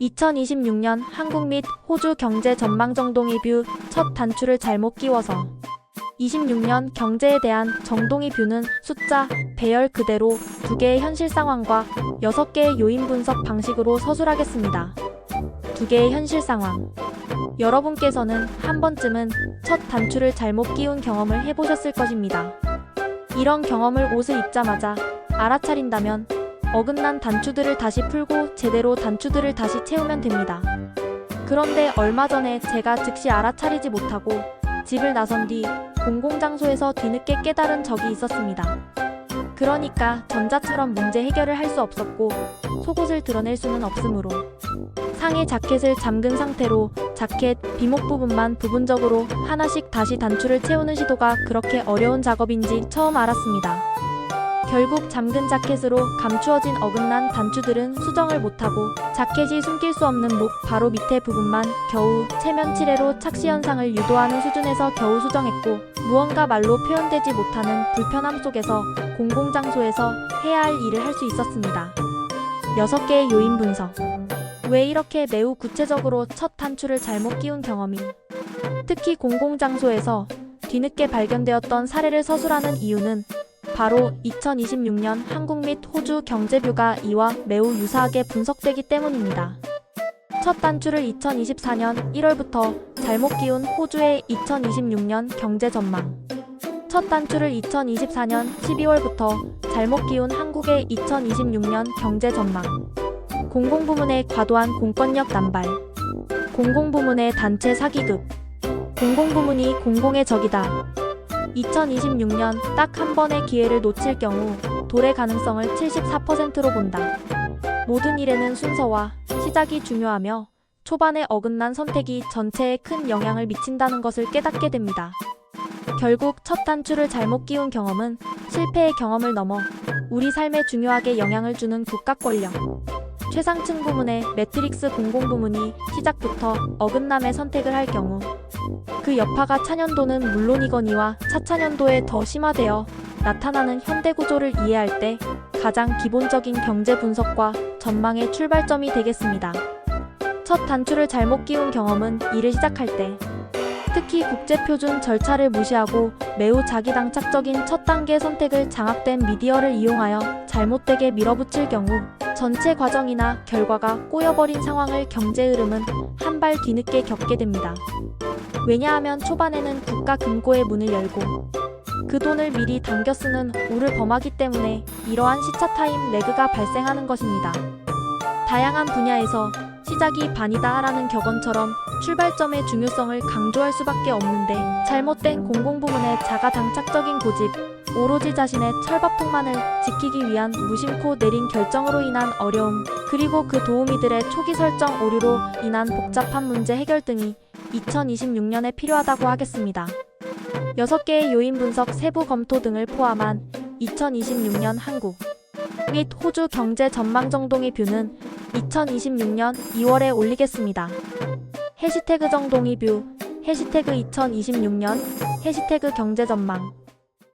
2026년 한국 및 호주 경제 전망 정동희 뷰 첫 단추를 잘못 끼워서 26년 경제에 대한 정동희 뷰는 숫자, 배열 그대로 2개의 현실 상황과 6개의 요인 분석 방식으로 서술하겠습니다. 2개의 현실 상황. 여러분께서는 한 번쯤은 첫 단추를 잘못 끼운 경험을 해보셨을 것입니다. 이런 경험을 옷을 입자마자 알아차린다면 어긋난 단추들을 다시 풀고 제대로 단추들을 다시 채우면 됩니다. 그런데 얼마 전에 제가 즉시 알아차리지 못하고 집을 나선 뒤 공공장소에서 뒤늦게 깨달은 적이 있었습니다. 그러니까 전자처럼 문제 해결을 할 수 없었고 속옷을 드러낼 수는 없으므로 상의 자켓을 잠근 상태로 자켓 비목 부분만 부분적으로 하나씩 다시 단추를 채우는 시도가 그렇게 어려운 작업인지 처음 알았습니다. 결국 잠근 자켓으로 감추어진 어긋난 단추들은 수정을 못하고 자켓이 숨길 수 없는 목 바로 밑에 부분만 겨우 체면 칠해로 착시 현상을 유도하는 수준에서 겨우 수정했고 무언가 말로 표현되지 못하는 불편함 속에서 공공장소에서 해야 할 일을 할 수 있었습니다. 6개의 요인 분석. 왜 이렇게 매우 구체적으로 첫 단추를 잘못 끼운 경험이 특히 공공장소에서 뒤늦게 발견되었던 사례를 서술하는 이유는 바로 2026년 한국 및 호주 경제뷰가 이와 매우 유사하게 분석되기 때문입니다. 첫 단추를 2024년 1월부터 잘못 끼운 호주의 2026년 경제 전망. 첫 단추를 2024년 12월부터 잘못 끼운 한국의 2026년 경제 전망. 공공부문의 과도한 공권력 남발. 공공부문의 단체 사기극. 공공부문이 공공의 적이다. 2026년 딱 한 번의 기회를 놓칠 경우 도래 가능성을 74%로 본다. 모든 일에는 순서와 시작이 중요하며 초반에 어긋난 선택이 전체에 큰 영향을 미친다는 것을 깨닫게 됩니다. 결국 첫 단추를 잘못 끼운 경험은 실패의 경험을 넘어 우리 삶에 중요하게 영향을 주는 국가 권력, 최상층 부문의 매트릭스 공공부문이 시작부터 어긋남의 선택을 할 경우 그 여파가 차년도는 물론이거니와 차차년도에 더 심화되어 나타나는 현대구조를 이해할 때 가장 기본적인 경제 분석과 전망의 출발점이 되겠습니다. 첫 단추를 잘못 끼운 경험은 일을 시작할 때 특히 국제표준 절차를 무시하고 매우 자기당착적인 첫 단계 선택을 장악된 미디어를 이용하여 잘못되게 밀어붙일 경우 전체 과정이나 결과가 꼬여버린 상황을 경제 흐름은 한 발 뒤늦게 겪게 됩니다. 왜냐하면 초반에는 국가 금고의 문을 열고 그 돈을 미리 당겨 쓰는 우를 범하기 때문에 이러한 시차 타임 레그가 발생하는 것입니다. 다양한 분야에서 시작이 반이다 라는 격언처럼 출발점의 중요성을 강조할 수밖에 없는데 잘못된 공공부문의 자가당착적인 고집, 오로지 자신의 철밥통만을 지키기 위한 무심코 내린 결정으로 인한 어려움, 그리고 그 도우미들의 초기 설정 오류로 인한 복잡한 문제 해결 등이 2026년에 필요하다고 하겠습니다. 6개의 요인 분석 세부 검토 등을 포함한 2026년 한국 및 호주 경제 전망 정동희 뷰는 2026년 2월에 올리겠습니다. 해시태그 정동희 뷰, 해시태그 2026년, 해시태그 경제 전망.